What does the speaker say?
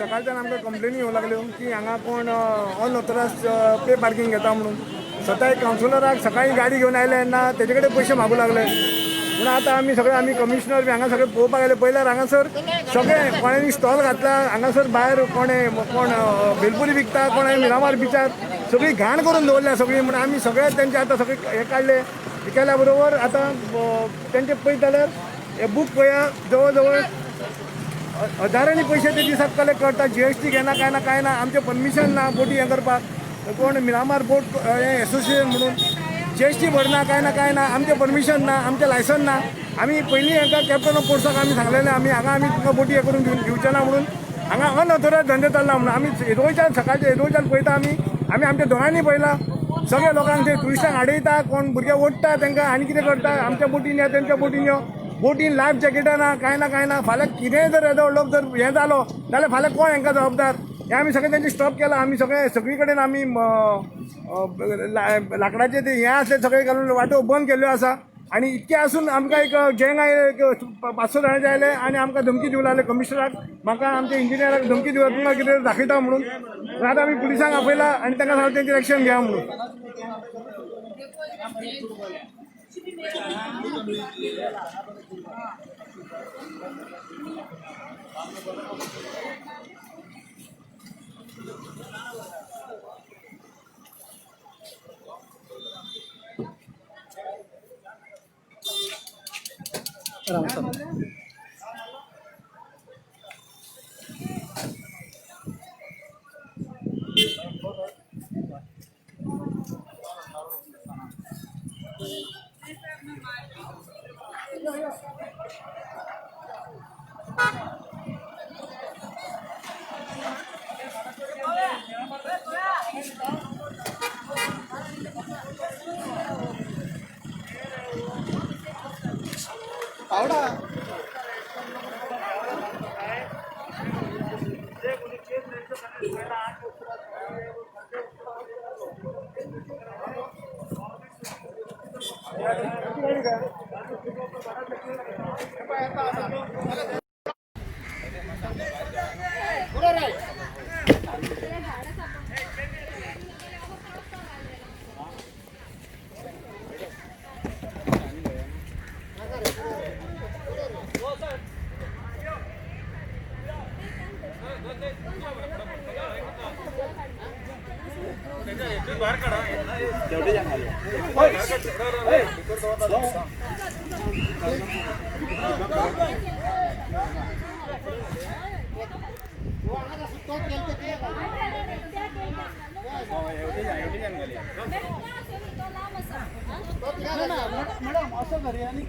सकाळच्यान आमकां कंप्लेनी येवं लागल्यो की हांगा कोण अनऑथरायज पे पार्किंग घेता म्हणून. स्वता एक कावन्सिलराक सकाळी गाडी घेवन आयले तेन्ना तेजे कडेन पयशे मागू लागले. म्हणून आतां आमी कमिशनर बी हांगा सगळे पळोवपाक गेले. पयल्यार हांगासर सगळे कोणांनी स्टॉल घातला हांगासर भायर कोण भेलपुरी विकता कोण मिरामार बिचार सगळी घाण करून दवरल्या सगळी. म्हणून आमी सगळे तेंचे आतां सगळे हे काडले. हे केल्या बरोबर आतां तेंचे पळयत जाल्यार हे बूक पळया जवळ जवळ हजारांनी पयशे ते दिसाक कलेक्ट करता. GST घेना कांय ना आमचें परमिशन ना बोटी हें करपाक. कोण मिरामार बोट हें एसोसिएशन म्हणून GST भरना कांय ना आमचें परमिशन ना आमचें लायसन ना. आमी पयलीं हांकां कॅप्टन ऑफ पोर्ट्साक आमी सांगलेलें आमी तुमकां बोटी हें करून दिवचे ना म्हणून. हांगा अनऑथरायज धंदे चल्ला म्हणून आमी येदोळच्यान सकाळचे येदोळच्यान पळयता आमी आमच्या दोळ्यांनी पळयला. सगळे लोकांक ते ट्युरिस्टांक आडयता कोण भुरगे ओडटा तांकां आनी कितें करता आमच्या बोटीन या तेंच्या बोटीन यो. बोटीन लायफ जॅकेटां ना कांय ना. फाल्यां कितेंय जर येदो लोक जर हें जालो जाल्यार फाल्यां कोण हांकां जबाबदार. हें आमी सगळें तेंची स्टॉप केलां. आमी सगळी कडेन आमी लाकडाचे ते हें आसले सगळे घालून वाटो बंद केल्ल्यो आसा. आनी इतकें आसून आमकां एक जेंगा 5-6 जाणांचे आयले आनी आमकां धमकी दिवंक लागले कमिशनराक म्हाका आमच्या इंजिनियराक धमकी दिवं तुमकां कितें दाखयता म्हणून. आतां आमी पुलिसांक आपयला आनी तांकां सांगलें तेंचेर एक्शन घेया म्हणून. मॅडम असं घरी आणि